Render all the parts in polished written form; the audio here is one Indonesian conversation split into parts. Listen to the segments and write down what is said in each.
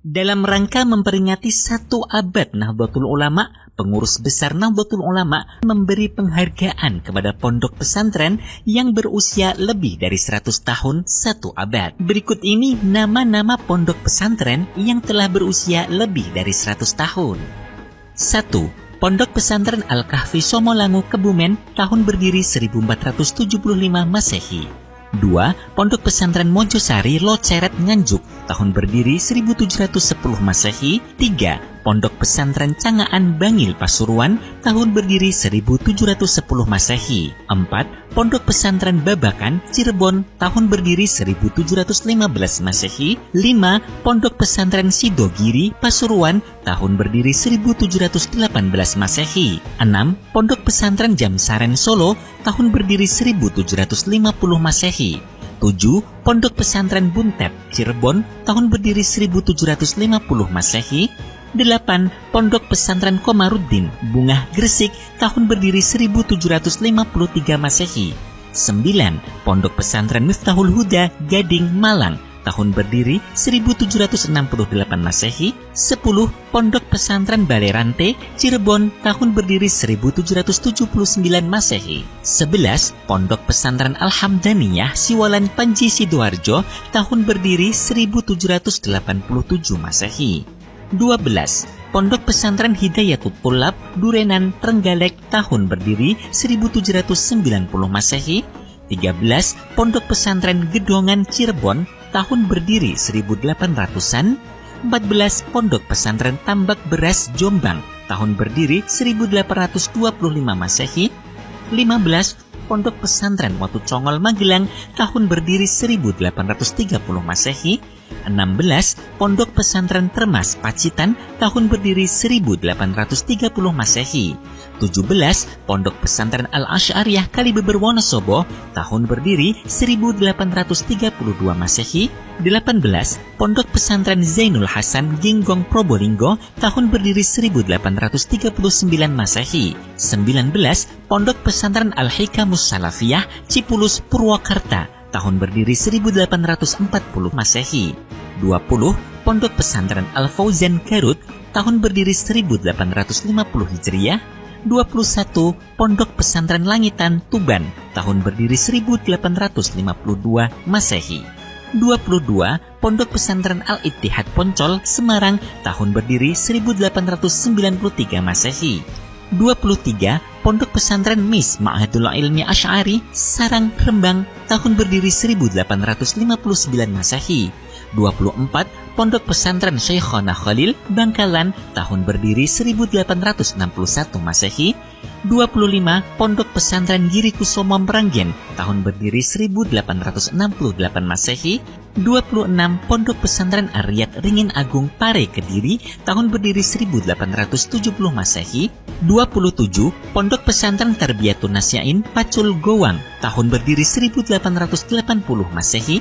Dalam rangka memperingati 1 abad Nahdlatul Ulama, pengurus besar Nahdlatul Ulama memberi penghargaan kepada pondok pesantren yang berusia lebih dari 100 tahun 1 abad. Berikut ini nama-nama pondok pesantren yang telah berusia lebih dari 100 tahun. 1. Pondok Pesantren Al-Kahfi Somolangu Kebumen, tahun berdiri 1475 Masehi. 2. Pondok Pesantren Mojosari Loceret Nganjuk, tahun berdiri 1710 Masehi. 3. Pondok Pesantren Cangaan Bangil Pasuruan, tahun berdiri 1710 Masehi. 4. Pondok Pesantren Babakan Cirebon, tahun berdiri 1715 Masehi. 5. Pondok Pesantren Sidogiri Pasuruan, tahun berdiri 1718 Masehi. 6. Pondok Pesantren Jamsaren Solo, tahun berdiri 1750 Masehi. 7. Pondok Pesantren Buntet Cirebon, tahun berdiri 1750 Masehi. 8. Pondok Pesantren Komarudin Bungah Gresik, tahun berdiri 1753 Masehi. 9. Pondok Pesantren Miftahul Huda Gading Malang, tahun berdiri 1768 Masehi. 10. Pondok Pesantren Balerante Cirebon, tahun berdiri 1779 Masehi. 11. Pondok Pesantren Alhamdaniyah Siwalan Panji Sidoarjo, tahun berdiri 1787 Masehi. 12. Pondok Pesantren Hidayatul Thulab Durenan Trenggalek, tahun berdiri 1790 Masehi. 13. Pondok Pesantren Gedongan Cirebon, tahun berdiri 1800-an. 14. Pondok Pesantren Tambak Beras Jombang, tahun berdiri 1825 Masehi. 15. Pondok Pesantren Watu Congol Magelang, tahun berdiri 1830 Masehi. 16. Pondok Pesantren Termas Pacitan, tahun berdiri 1830 Masehi. 17. Pondok Pesantren Al-Asy'ariyah Kalibeber Wonosobo, tahun berdiri 1832 Masehi. 18. Pondok Pesantren Zainul Hasan Ginggong Probolinggo, tahun berdiri 1839 Masehi. 19. Pondok Pesantren Al-Hikamus Salafiyah Cipulus Purwakarta, tahun berdiri 1840 Masehi. 20. Pondok Pesantren Al-Fauzan Garut, tahun berdiri 1850 Hijriah. 21. Pondok Pesantren Langitan Tuban, tahun berdiri 1852 Masehi. 22. Pondok Pesantren Al-Ittihad Poncol Semarang, tahun berdiri 1893 Masehi. 23. Pondok Pesantren Mis Ma'hadul Ilmi Asy'ari Sarang Rembang, tahun berdiri 1859 Masehi. 24. Pondok Pesantren Syekhona Khalil Bangkalan, tahun berdiri 1861 Masehi. 25. Pondok Pesantren Giri Kusomo Meranggen, tahun berdiri 1868 Masehi. 26. Pondok Pesantren Aryat Ringin Agung Pare Kediri, tahun berdiri 1870 Masehi. 27. Pondok Pesantren Tarbiyatun Nasyain Pacul Gowang, tahun berdiri 1880 Masehi.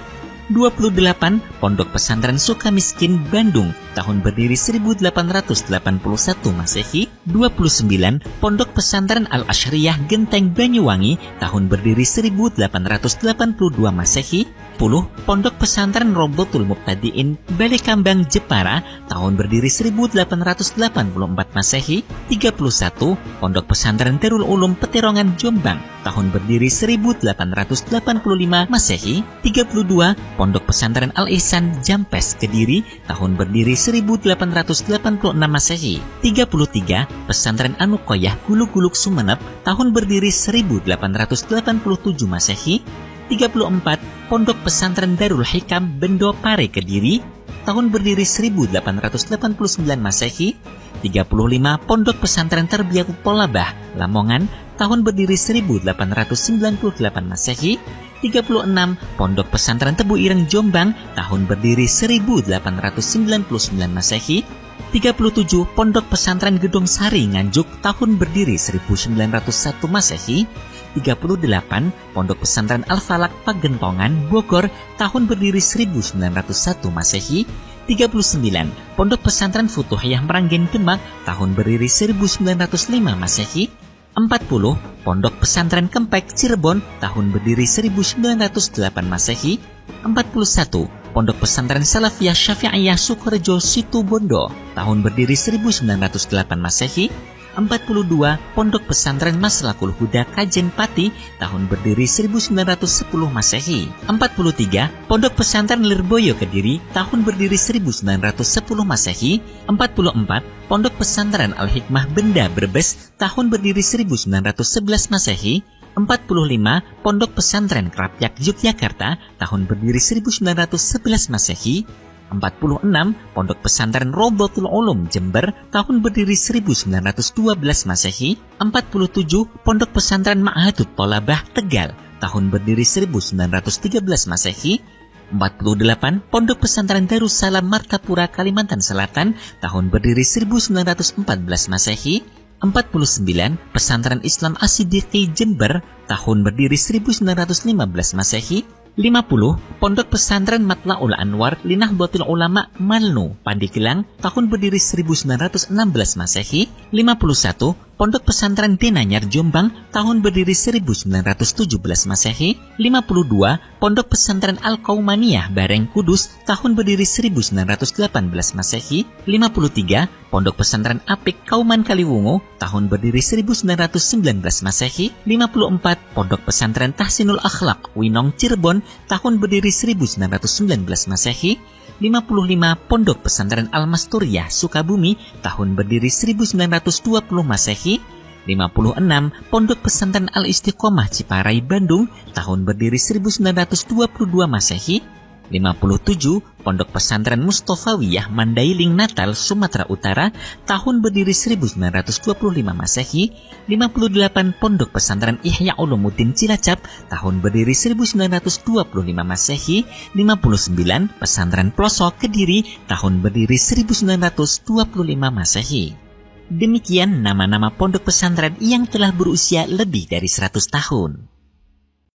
28. Pondok Pesantren Sukamiskin Bandung, tahun berdiri 1881 Masehi. 29. Pondok Pesantren Al-Asyriyah Genteng Banyuwangi, tahun berdiri 1882 Masehi. 10. Pondok Pesantren Robotul Muqtadiin Balekambang Jepara, tahun berdiri 1884 Masehi. 31. Pondok Pesantren Darul Ulum Peterongan Jombang, tahun berdiri 1885 Masehi. 32. Pondok Pesantren Al-Ihsan Jampes Kediri, tahun berdiri 1886 Masehi. 33. Pesantren Anuqoyah Gulug-Gulug Sumeneb, tahun berdiri 1887 Masehi. 34. Pondok Pesantren Darul Hikam Bendo Pare Kediri, tahun berdiri 1889 Masehi. 35. Pondok Pesantren Terbiyatul Tolabah Lamongan, tahun berdiri 1898 Masehi. 36. Pondok Pesantren Tebu Ireng Jombang, tahun berdiri 1899 Masehi. 37. Pondok Pesantren Gedong Sari Nganjuk, tahun berdiri 1901 Masehi. 38. Pondok Pesantren Al-Falak Pagentongan Bogor, tahun berdiri 1901 Masehi. 39. Pondok Pesantren Futuhiyah Meranggen Demak, tahun berdiri 1905 Masehi. 40. Pondok Pesantren Kempek Cirebon, tahun berdiri 1908 Masehi. 41. Pondok Pesantren Salafiyah Syafi'iyah Sukorejo Situbondo, tahun berdiri 1908 Masehi. 42. Pondok Pesantren Maslakul Huda Kajen Pati, tahun berdiri 1910 Masehi. 43. Pondok Pesantren Lirboyo Kediri, tahun berdiri 1910 Masehi. 44. Pondok Pesantren Al-Hikmah Benda Brebes, tahun berdiri 1911 Masehi. 45. Pondok Pesantren Krapyak Yogyakarta, tahun berdiri 1911 Masehi. 46. Pondok Pesantren Rodotul Ulum Jember, tahun berdiri 1912 Masehi. 47. Pondok Pesantren Ma'hadut Tolabah Tegal, tahun berdiri 1913 Masehi. 48. Pondok Pesantren Darussalam Martapura Kalimantan Selatan, tahun berdiri 1914 Masehi. 49. Pesantren Islam As-Siddiqi Jember, tahun berdiri 1915 Masehi. 50. Pondok Pesantren Matla'ul Anwar Linahdlatul Ulama Malnu Pandeglang, tahun berdiri 1916 Masehi. 51. Pondok Pesantren Denanyar Jombang, tahun berdiri 1917 Masehi. 52. Pondok Pesantren Al-Qaumaniyah Bareng Kudus, tahun berdiri 1918 Masehi. 53. Pondok Pesantren Apik Kauman Kaliwungu, tahun berdiri 1919 Masehi. 54. Pondok Pesantren Tahsinul Akhlak Winong Cirebon, tahun berdiri 1919 Masehi. 55. Pondok Pesantren Al-Masturiyah Sukabumi, tahun berdiri 1920 Masehi. 56. Pondok Pesantren Al-Istiqomah Ciparai Bandung, tahun berdiri 1922 Masehi. 57. Pondok Pesantren Mustofawiyah Mandailing Natal Sumatera Utara, tahun berdiri 1925 Masehi. 58. Pondok Pesantren Ihya Ulumuddin Cilacap, tahun berdiri 1925 Masehi. 59. Pesantren Plosok Kediri, tahun berdiri 1925 Masehi. Demikian nama-nama pondok pesantren yang telah berusia lebih dari 100 tahun.